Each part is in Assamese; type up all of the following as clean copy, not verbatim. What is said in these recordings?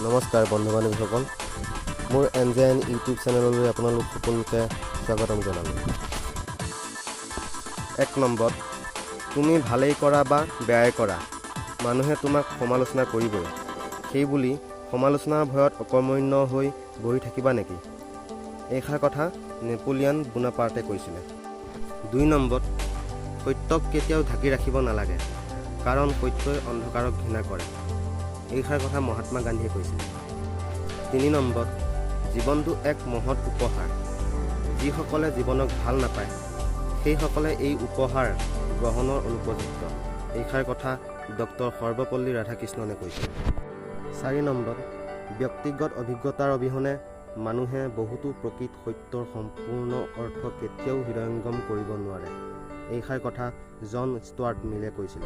নমস্কাৰ বন্ধু বান্ধৱীসকল, মোৰ NJN ইউটিউব চেনেললৈ আপোনালোক সকলোকে স্বাগতম জনালোঁ। 1 নম্বৰ, তুমি ভালেই কৰা বা বেয়াই কৰা, মানুহে তোমাক সমালোচনা কৰিবই। সেইবুলি সমালোচনাৰ ভয়ত অকৰ্মণ্য হৈ বহি থাকিবা নেকি? এইষাৰ কথা নেপোলিয়ান বোনাপাৰ্টে কৈছিলে। 2 নম্বৰ, সত্যক কেতিয়াও ঢাকি ৰাখিব নালাগে, কাৰণ সত্যই অন্ধকাৰক ঘৃণা কৰে। এইষাৰ কথা মহাত্মা গান্ধীয়ে কৈছিল। 3 নম্বৰ, জীৱনটো এক মহৎ উপহাৰ। যিসকলে জীৱনক ভাল নাপায় সেইসকলে এই উপহাৰ গ্ৰহণৰ অনুপযুক্ত। এইষাৰ কথা ডক্টৰ সৰ্বপল্লী ৰাধাকৃষ্ণনে কৈছিল। 4 নম্বৰ, ব্যক্তিগত অভিজ্ঞতাৰ অবিহনে মানুহে বহুতো প্ৰকৃত সত্যৰ সম্পূৰ্ণ অৰ্থ কেতিয়াও হৃদয়ংগম কৰিব নোৱাৰে। এইষাৰ কথা জন ষ্টুৱাৰ্ট মিলে কৈছিল।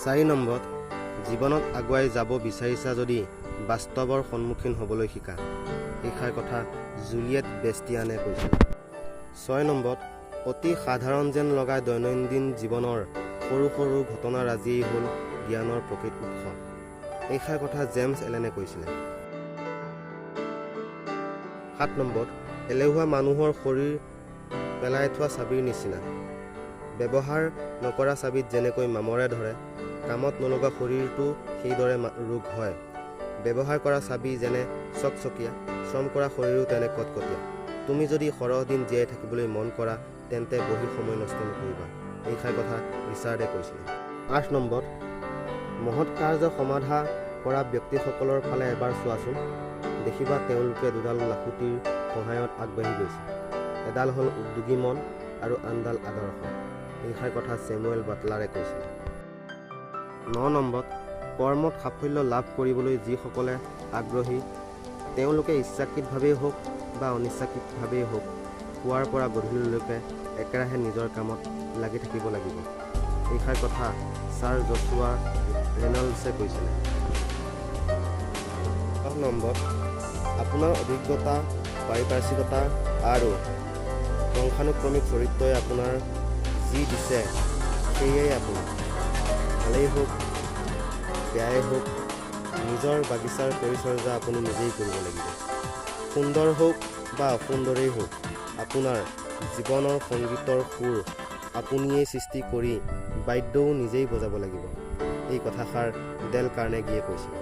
4 নম্বৰ, জীৱনত আগুৱাই যাব বিচাৰিছা যদি বাস্তৱৰ সন্মুখীন হ'বলৈ শিকা। এইষাৰ কথা জুলিয়েট বেষ্টিয়ানে কৈছিল। 6 নম্বৰ, অতি সাধাৰণ যেন লগা দৈনন্দিন জীৱনৰ সৰু সৰু ঘটনাৰাজিয়েই হ'ল জ্ঞানৰ প্ৰকৃত উৎস। এইষাৰ কথা জেমছ এলেনে কৈছিলে। 7 নম্বৰ, এলেহুৱা মানুহৰ শৰীৰ পেলাই থোৱা চাবিৰ নিচিনা। ব্যৱহাৰ নকৰা চাবিত যেনেকৈ মামৰে ধৰে, কামত নলগা শৰীৰটো সেইদৰে ৰোগ হয়। ব্যৱহাৰ কৰা চাবি যেনে চকচকীয়া, শ্ৰম কৰা শৰীৰো তেনে কটকটীয়া। তুমি যদি সৰহ দিন জীয়াই থাকিবলৈ মন কৰা তেন্তে বহি সময় নষ্ট নকৰিবা। এইষাৰ কথা ৰিচাৰ্ডে কৈছিল। 8 নম্বৰ, মহৎ কাৰ্য সমাধা কৰা ব্যক্তিসকলৰ ফালে এবাৰ চোৱাচোন, দেখিবা তেওঁলোকে দুডাল লাখুটিৰ সহায়ত আগবাঢ়ি গৈছে। এডাল হ'ল উদ্যোগী মন আৰু আনডাল আদৰ্শ। এইষাৰ কথা ছেমুৱেল বাটলাৰে কৈছিল। 9 নম্বৰ, কৰ্মত সাফল্য লাভ কৰিবলৈ যিসকলে আগ্ৰহী তেওঁলোকে ইচ্ছাকৃতভাৱেই হওক বা অনিচ্ছাকৃতভাৱেই হওক পুৱাৰ পৰা গধূলিলৈকে একেৰাহে নিজৰ কামত লাগি থাকিব লাগিব। এইষাৰ কথা ছাৰ জছুৱা ৰেনল্ডছে কৈছিলে। 10 নম্বৰ, আপোনাৰ অভিজ্ঞতা, পাৰিপাৰ্শ্বিকতা আৰু বংশানুক্ৰমিক চৰিত্ৰই আপোনাৰ যি দিছে সেয়াই আপোনাৰ। ভালেই হওক বেয়াই হওক নিজৰ বাগিচাৰ পৰিচৰ্যা আপুনি নিজেই কৰিব লাগিব। সুন্দৰ হওক বা অসুন্দৰেই হওক আপোনাৰ জীৱনৰ সংগীতৰ সুৰ আপুনিয়েই সৃষ্টি কৰি বাদ্যও নিজেই বজাব লাগিব। এই কথাষাৰ ডেল কাৰ্নেগীয়ে কৈছিল।